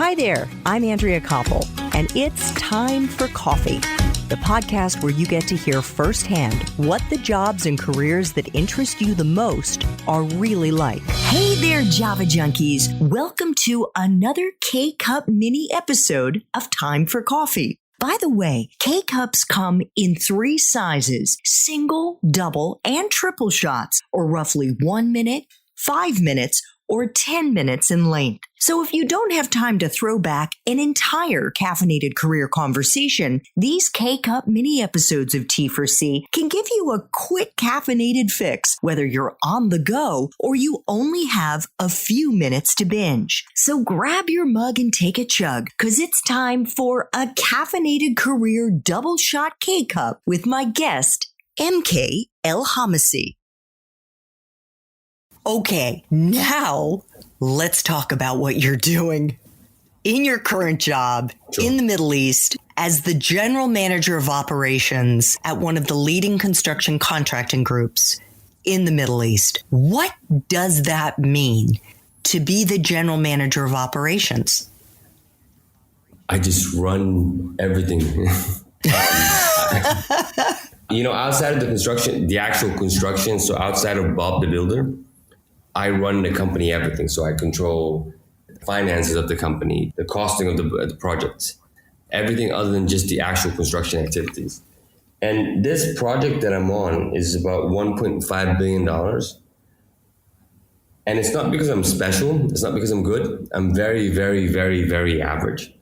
Hi there, I'm Andrea Koppel, and it's time for coffee, the podcast where you get to hear firsthand what the jobs and careers that interest you the most are really like. Hey there, Java junkies. Welcome to another K-Cup mini episode of Time for Coffee. By the way, K-Cups come in 3 sizes, single, double, and triple shots, or roughly 1 minute, 5 minutes, or 10 minutes in length. So if you don't have time to throw back an entire caffeinated career conversation, these K-Cup mini episodes of T4C can give you a quick caffeinated fix, whether you're on the go or you only have a few minutes to binge. So grab your mug and take a chug, because it's time for a caffeinated career double shot K-Cup with my guest, MK Elkhamissy. Okay, now let's talk about what you're doing in your current job in the Middle East as the general manager of operations at one of the leading construction contracting groups in the Middle East. What does that mean to be the general manager of operations? I just run everything. Outside of the construction, the actual construction, so outside of Bob the Builder, I run the company everything. So I control the finances of the company, the costing of the projects, everything other than just the actual construction activities. And this project that I'm on is about $1.5 billion. And it's not because I'm special. It's not because I'm good. I'm very, very, very, very average.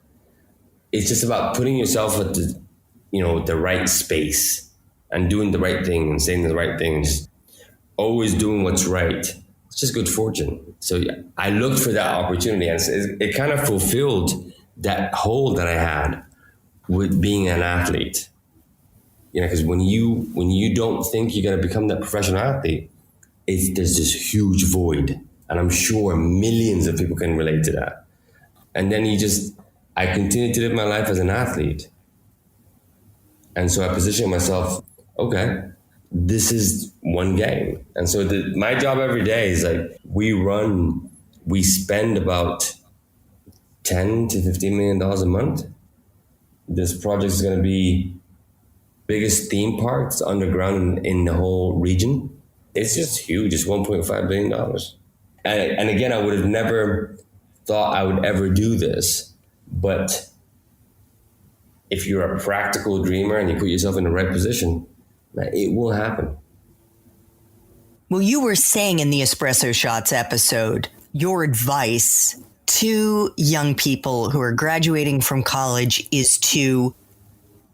It's just about putting yourself at the right space and doing the right thing and saying the right things, always doing what's right. It's just good fortune. So I looked for that opportunity, and it kind of fulfilled that hole that I had with being an athlete. Because when you don't think you're going to become that professional athlete, there's this huge void, and I'm sure millions of people can relate to that. And then I continued to live my life as an athlete, and so I positioned myself. Okay, this is one game. And so my job every day is we spend about $10 to $15 million a month. This project is going to be biggest theme parks underground in the whole region. It's just huge. It's $1.5 billion. And again, I would have never thought I would ever do this. But if you're a practical dreamer and you put yourself in the right position, it will happen. Well, you were saying in the Espresso Shots episode, your advice to young people who are graduating from college is to,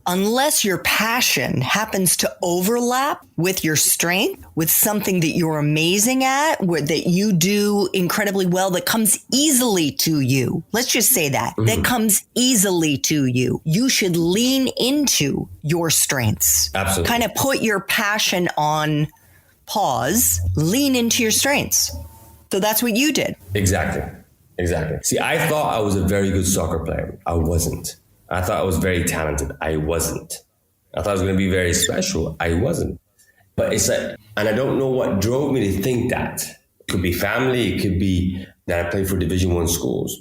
unless your passion happens to overlap with your strength, with something that you're amazing at, that you do incredibly well, that comes easily to you. Let's just say that, that comes easily to you. You should lean into your strengths. Absolutely. Kind of put your passion on pause, lean into your strengths. So that's what you did. Exactly. See, I thought I was a very good soccer player. I wasn't. I thought I was very talented. I wasn't. I thought I was going to be very special. I wasn't. But and I don't know what drove me to think that. It could be family. It could be that I played for Division I schools.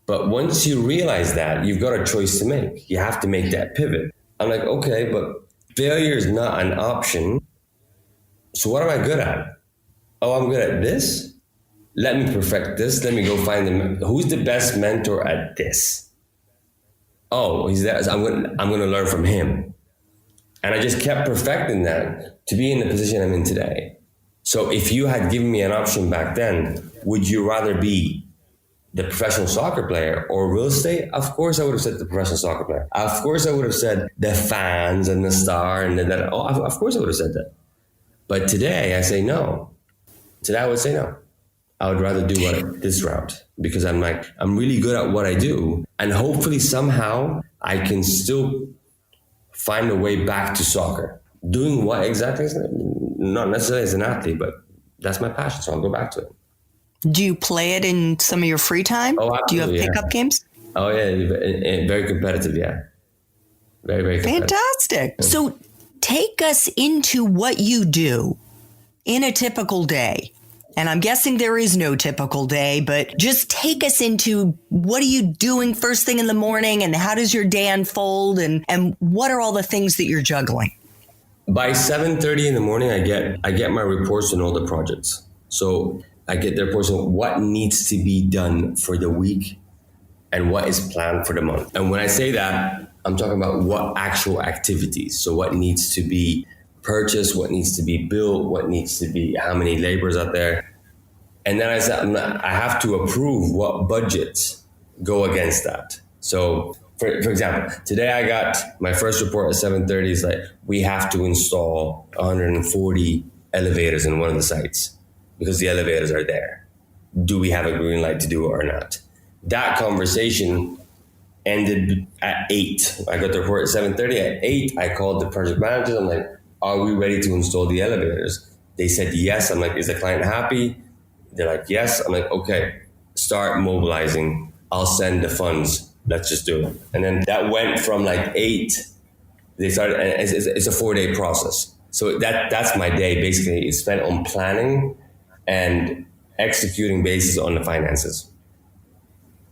But once you realize that, you've got a choice to make. You have to make that pivot. I'm like, okay, but failure is not an option. So what am I good at? Oh, I'm good at this. Let me perfect this. Let me go find who's the best mentor at this. Oh, he's that. I'm going to learn from him. And I just kept perfecting that to be in the position I'm in today. So if you had given me an option back then, would you rather be the professional soccer player or real estate? Of course I would have said the professional soccer player. Of course I would have said the fans and the star and that. Oh, of course I would have said that. But today I say no. Today I would say no. I would rather do this route, because I'm really good at what I do. And hopefully somehow I can still find a way back to soccer. Doing what exactly? Not necessarily as an athlete, but that's my passion. So I'll go back to it. Do you play it in some of your free time? Oh, absolutely. Do you have pickup games? Oh yeah. Very competitive. Yeah. Very, very competitive. Fantastic. Yeah. So take us into what you do in a typical day. And I'm guessing there is no typical day, but just take us into what are you doing first thing in the morning and how does your day unfold and what are all the things that you're juggling? By 7:30 in the morning, I get my reports on all the projects. So I get the reports on what needs to be done for the week and what is planned for the month. And when I say that, I'm talking about what actual activities. So what needs to be purchased, what needs to be built, what needs to be, how many laborers out there. And then I said, I have to approve what budgets go against that. So for example, today I got my first report at 7:30 is like, we have to install 140 elevators in one of the sites because the elevators are there. Do we have a green light to do it or not? That conversation ended at 8. I got the report at 7:30. At 8, I called the project manager. I'm like, are we ready to install the elevators? They said yes. I'm like, is the client happy? They're like, yes. I'm like, okay, start mobilizing. I'll send the funds. Let's just do it. And then that went from like 8. They started, and it's a 4-day process. So that's my day. Basically, it's spent on planning and executing basis on the finances.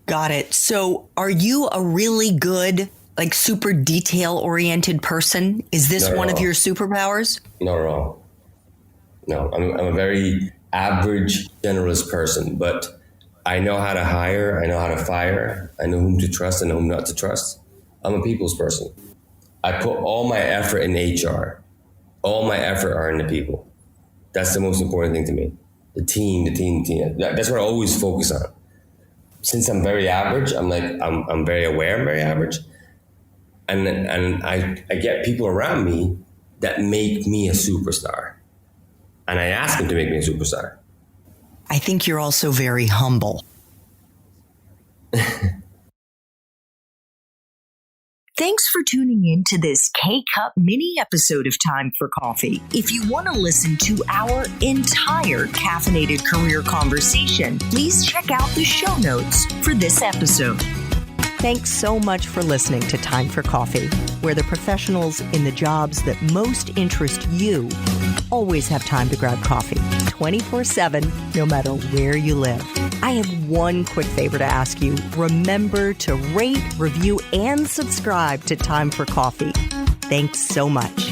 Got it. So are you a really good, like super detail-oriented person? Is this one of your superpowers? Not at all. No, I'm a very average generalist person, but I know how to hire, I know how to fire, I know whom to trust and whom not to trust. I'm a people's person. I put all my effort in HR. All my effort are in the people. That's the most important thing to me. The team. That's what I always focus on. Since I'm very average, I'm very aware I'm very average. And I get people around me that make me a superstar. And I ask them to make me a superstar. I think you're also very humble. Thanks for tuning in to this K-Cup mini episode of Time for Coffee. If you want to listen to our entire caffeinated career conversation, please check out the show notes for this episode. Thanks so much for listening to Time for Coffee, where the professionals in the jobs that most interest you always have time to grab coffee 24/7, no matter where you live. I have one quick favor to ask you. Remember to rate, review, and subscribe to Time for Coffee. Thanks so much.